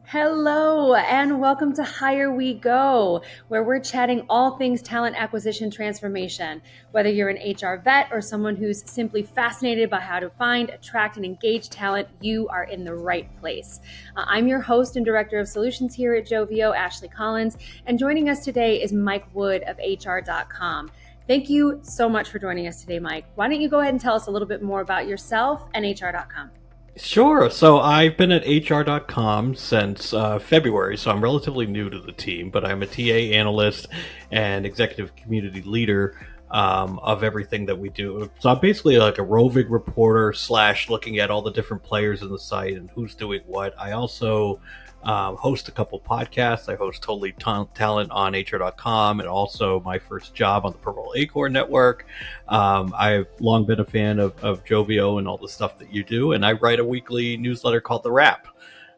Hello, and welcome to Hire We Go, where we're chatting all things talent acquisition transformation. Whether you're an HR vet or someone who's simply fascinated by how to find, attract, and engage talent, you are in the right place. I'm your host and director of solutions here at Joveo, Ashlie Collins, and joining us today is Mike Wood of HR.com. Thank you so much for joining us today, Mike. Why don't you go ahead and tell us a little bit more about yourself and HR.com? Sure. So I've been at HR.com since February, so I'm relatively new to the team, but I'm a TA analyst and executive community leader of everything that we do. So I'm basically like a roving reporter / looking at all the different players in the site and who's doing what. I also host a couple podcasts. I host Totally Talent on HR.com and also my first job on the Purple Acorn Network. I've long been a fan of Joveo and all the stuff that you do, and I write a weekly newsletter called The Wrap.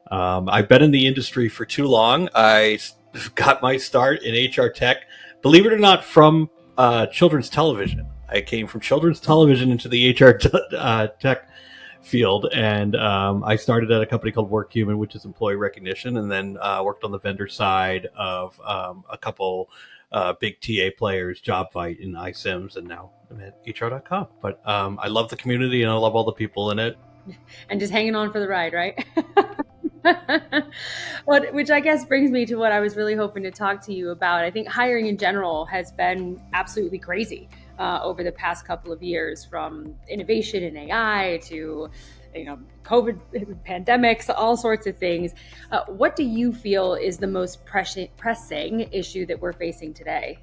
I've been in the industry for too long. I got my start in HR tech, believe it or not, from children's television. I came from children's television into the HR tech field, and I started at a company called WorkHuman, which is employee recognition, and then worked on the vendor side of a couple big TA players, JobVite and iSims, and now I'm at HR.com. But I love the community and I love all the people in it. And just hanging on for the ride, right? Which I guess brings me to what I was really hoping to talk to you about. I think hiring in general has been absolutely crazy over the past couple of years, from innovation in AI to COVID pandemics, all sorts of things. What do you feel is the most pressing issue that we're facing today?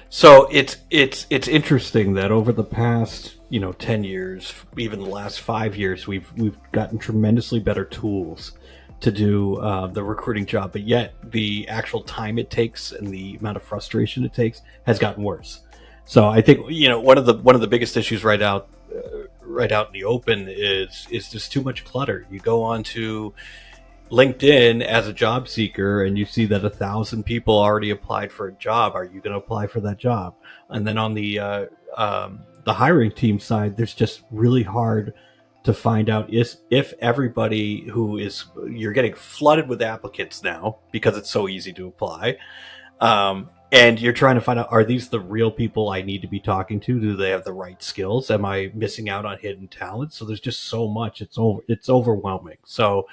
So it's interesting that over the past 10 years, even the last 5 years, we've gotten tremendously better tools to do the recruiting job, but yet the actual time it takes and the amount of frustration it takes has gotten worse. So I think one of the biggest issues right out in the open is just too much clutter. You go on to LinkedIn as a job seeker and you see that 1,000 people already applied for a job. Are you going to apply for that job? And then on the hiring team side, there's just really hard to find out if everybody you're getting flooded with applicants now because it's so easy to apply. And you're trying to find out, are these the real people I need to be talking to? Do they have the right skills? Am I missing out on hidden talent? So there's just so much. It's overwhelming. So,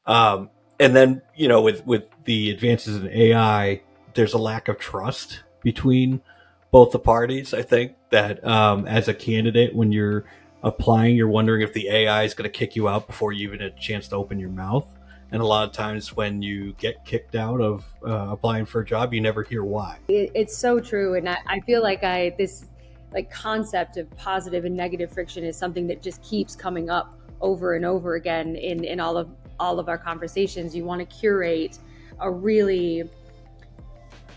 and then, with the advances in AI, there's a lack of trust between both the parties. I think that as a candidate, when you're applying, you're wondering if the AI is going to kick you out before you even had a chance to open your mouth. And a lot of times when you get kicked out of applying for a job, you never hear why. It's so true. And I feel like this concept of positive and negative friction is something that just keeps coming up over and over again in all of our conversations. You want to curate a really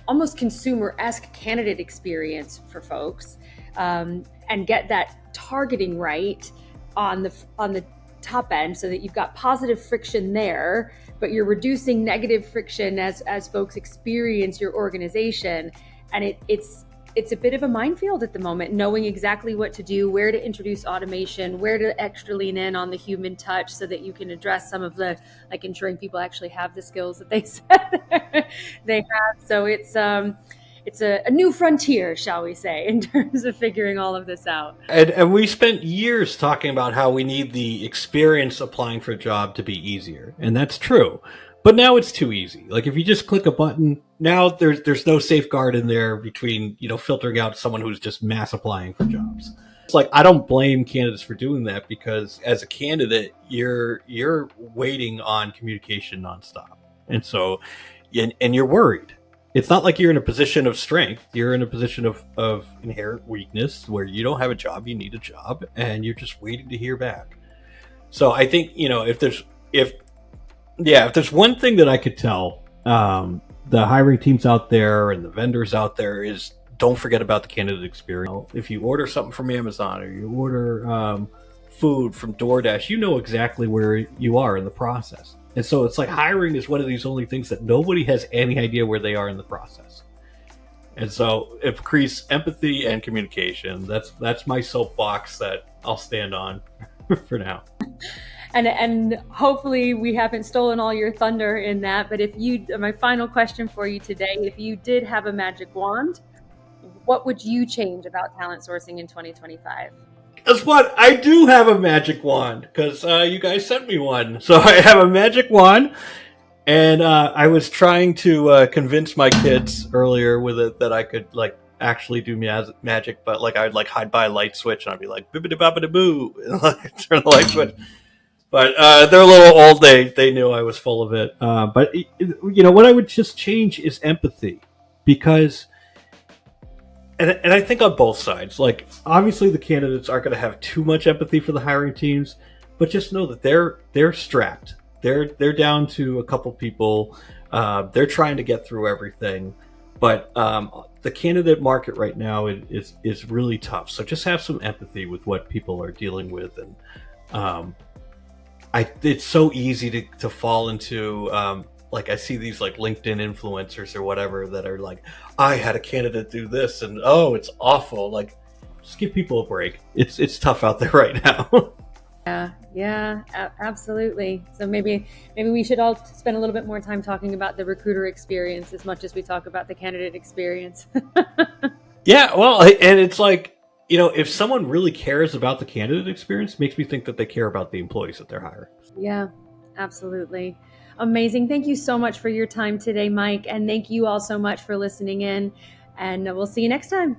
almost consumer-esque candidate experience for folks, and get that targeting right on the top end, so that you've got positive friction there, but you're reducing negative friction as folks experience your organization. And it's a bit of a minefield at the moment, knowing exactly what to do, where to introduce automation, where to extra lean in on the human touch so that you can address some of the, ensuring people actually have the skills that they said they have. So it's a new frontier, shall we say, in terms of figuring all of this out. And we spent years talking about how we need the experience applying for a job to be easier. And that's true. But now it's too easy. Like if you just click a button, now there's no safeguard in there between, filtering out someone who's just mass applying for jobs. It's like, I don't blame candidates for doing that, because as a candidate, you're waiting on communication nonstop. And so, and you're worried. It's not like you're in a position of strength. You're in a position of inherent weakness where you don't have a job, you need a job, and you're just waiting to hear back. So I think, if there's one thing that I could tell the hiring teams out there and the vendors out there is, don't forget about the candidate experience. If you order something from Amazon or you order food from DoorDash, you know exactly where you are in the process. And so it's like hiring is one of these only things that nobody has any idea where they are in the process. And so it increase empathy and communication. That's my soapbox that I'll stand on for now. And hopefully we haven't stolen all your thunder in that. But my final question for you today, if you did have a magic wand, what would you change about talent sourcing in 2025? Guess what? I do have a magic wand because you guys sent me one. So I have a magic wand, and I was trying to convince my kids earlier with it that I could like actually do magic, but like I'd like hide by a light switch and I'd be like bibbidi bobbidi boo, and like turn the light switch. But they're a little old. They knew I was full of it. But you know what I would just change is empathy, because and I think on both sides, like obviously the candidates aren't going to have too much empathy for the hiring teams, but just know that they're strapped. They're down to a couple people. They're trying to get through everything, but the candidate market right now is really tough. So just have some empathy with what people are dealing with, and it's so easy to fall into like I see these like LinkedIn influencers or whatever that are like, I had a candidate do this and oh, it's awful. Like, just give people a break. It's tough out there right now. Yeah, absolutely. So maybe we should all spend a little bit more time talking about the recruiter experience as much as we talk about the candidate experience. Yeah, well, and it's like, you know, if someone really cares about the candidate experience, it makes me think that they care about the employees that they're hiring. Yeah, absolutely. Amazing. Thank you so much for your time today, Mike. And thank you all so much for listening in. And we'll see you next time.